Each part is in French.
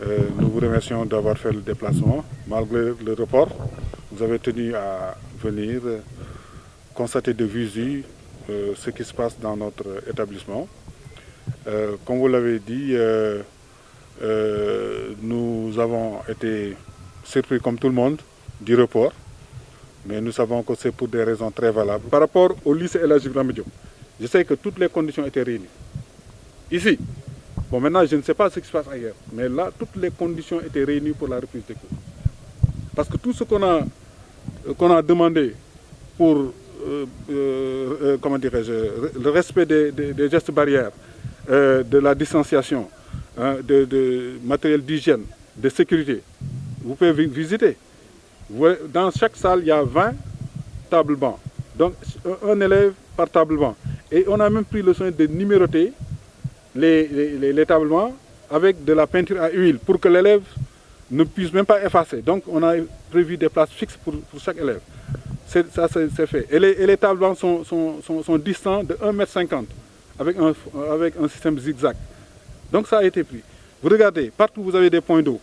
Nous vous remercions d'avoir fait le déplacement. Malgré le report, vous avez tenu à venir constater de visu ce qui se passe dans notre établissement. Comme vous l'avez dit, nous avons été surpris comme tout le monde du report, mais nous savons que c'est pour des raisons très valables. Par rapport au lycée El Hadji Ibrahima Diop, je sais que toutes les conditions étaient réunies. Ici, bon maintenant je ne sais pas ce qui se passe ailleurs, mais là toutes les conditions étaient réunies pour la reprise des cours. Parce que tout ce qu'on a demandé pour comment dirais-je, le respect des gestes barrières, de la distanciation, de matériel d'hygiène, de sécurité, vous pouvez visiter. Dans chaque salle, il y a 20 tables bancs. Donc un élève par table banc. Et on a même pris le soin de numéroter les tables bancs avec de la peinture à huile pour que l'élève ne puisse même pas effacer. Donc on a prévu des places fixes pour chaque élève. Ça c'est fait. Et les tables bancs sont distants de 1,50 m avec un système zigzag. Donc ça a été pris. Vous regardez, partout vous avez des points d'eau.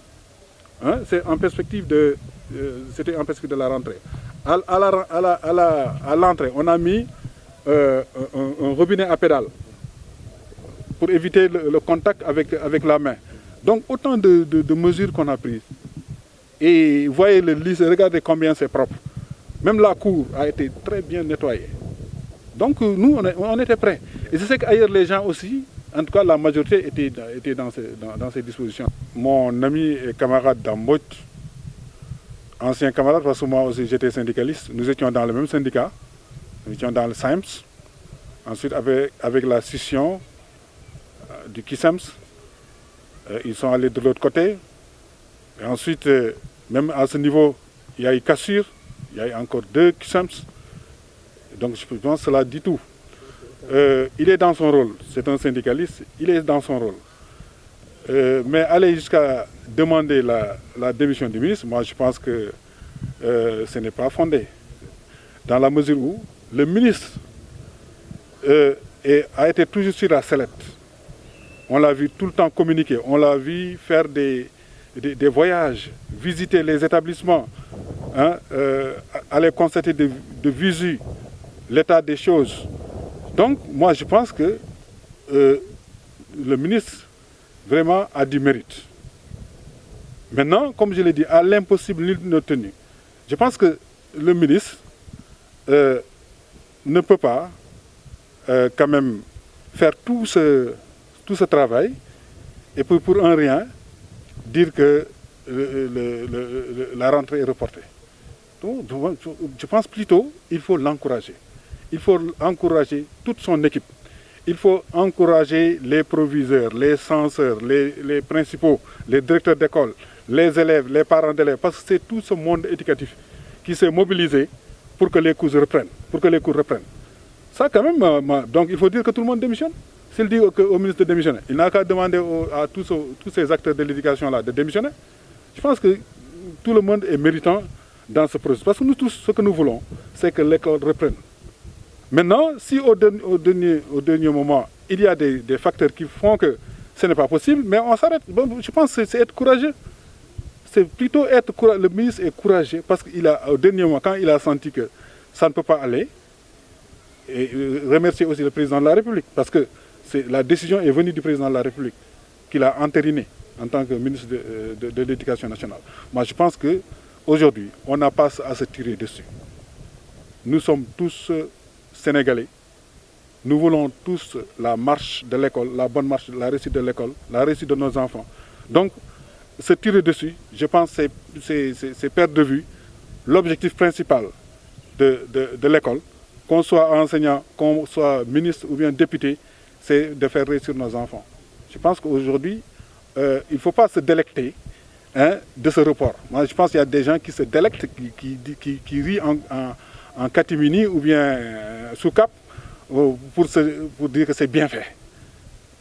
Hein, c'était en perspective de la rentrée. À l'entrée, on a mis un robinet à pédale pour éviter le contact avec la main. Donc autant de mesures qu'on a prises. Et vous voyez le lycée, regardez combien c'est propre. Même la cour a été très bien nettoyée. Donc nous, on était prêts. Et je sais qu'ailleurs les gens aussi, en tout cas la majorité était dans ces dispositions. Mon ami et camarade Dambot, ancien camarade, parce que moi aussi j'étais syndicaliste, nous étions dans le même syndicat, nous étions dans le SAEMS. Ensuite avec la scission du KISEMS, ils sont allés de l'autre côté. Et ensuite, même à ce niveau, il y a eu cassure, il y a eu encore 2 KISEMS. Donc je pense que cela dit tout. Il est dans son rôle, c'est un syndicaliste, il est dans son rôle. Mais aller jusqu'à demander la démission du ministre, moi je pense que ce n'est pas fondé. Dans la mesure où le ministre a été toujours sur la sellette. On l'a vu tout le temps communiquer, on l'a vu faire des voyages, visiter les établissements, hein, aller constater de visu l'état des choses. Donc moi je pense que le ministre vraiment a du mérite. Maintenant, comme je l'ai dit, à l'impossible nul n'est tenu. Je pense que le ministre ne peut pas quand même faire tout ce travail et pour un rien dire que la rentrée est reportée. Donc, je pense plutôt qu'il faut l'encourager. Il faut encourager toute son équipe. Il faut encourager les proviseurs, les censeurs, les principaux, les directeurs d'école, les élèves, les parents d'élèves, parce que c'est tout ce monde éducatif qui s'est mobilisé pour que les cours reprennent. Ça quand même, donc il faut dire que tout le monde démissionne. S'il dit au ministre de démissionner, il n'a qu'à demander à tous ces acteurs de l'éducation-là de démissionner. Je pense que tout le monde est méritant dans ce processus. Parce que nous tous, ce que nous voulons, c'est que l'école reprenne. Maintenant, si au dernier moment, il y a des facteurs qui font que ce n'est pas possible, mais on s'arrête. Bon, je pense que c'est être courageux. C'est plutôt être courageux. Le ministre est courageux parce qu'au dernier moment, quand il a senti que ça ne peut pas aller, et remercier aussi le président de la République, parce que la décision est venue du président de la République, qu'il a entériné en tant que ministre de l'Éducation nationale. Moi, je pense qu'aujourd'hui, on n'a pas à se tirer dessus. Nous sommes tous Sénégalais. Nous voulons tous la marche de l'école, la bonne marche, la réussite de l'école, la réussite de nos enfants. Donc, se tirer dessus, je pense que c'est perdre de vue l'objectif principal de l'école, qu'on soit enseignant, qu'on soit ministre ou bien député, c'est de faire réussir nos enfants. Je pense qu'aujourd'hui, il ne faut pas se délecter de ce report. Moi, je pense qu'il y a des gens qui se délectent, qui rient en catimini ou bien sous cap pour dire que c'est bien fait.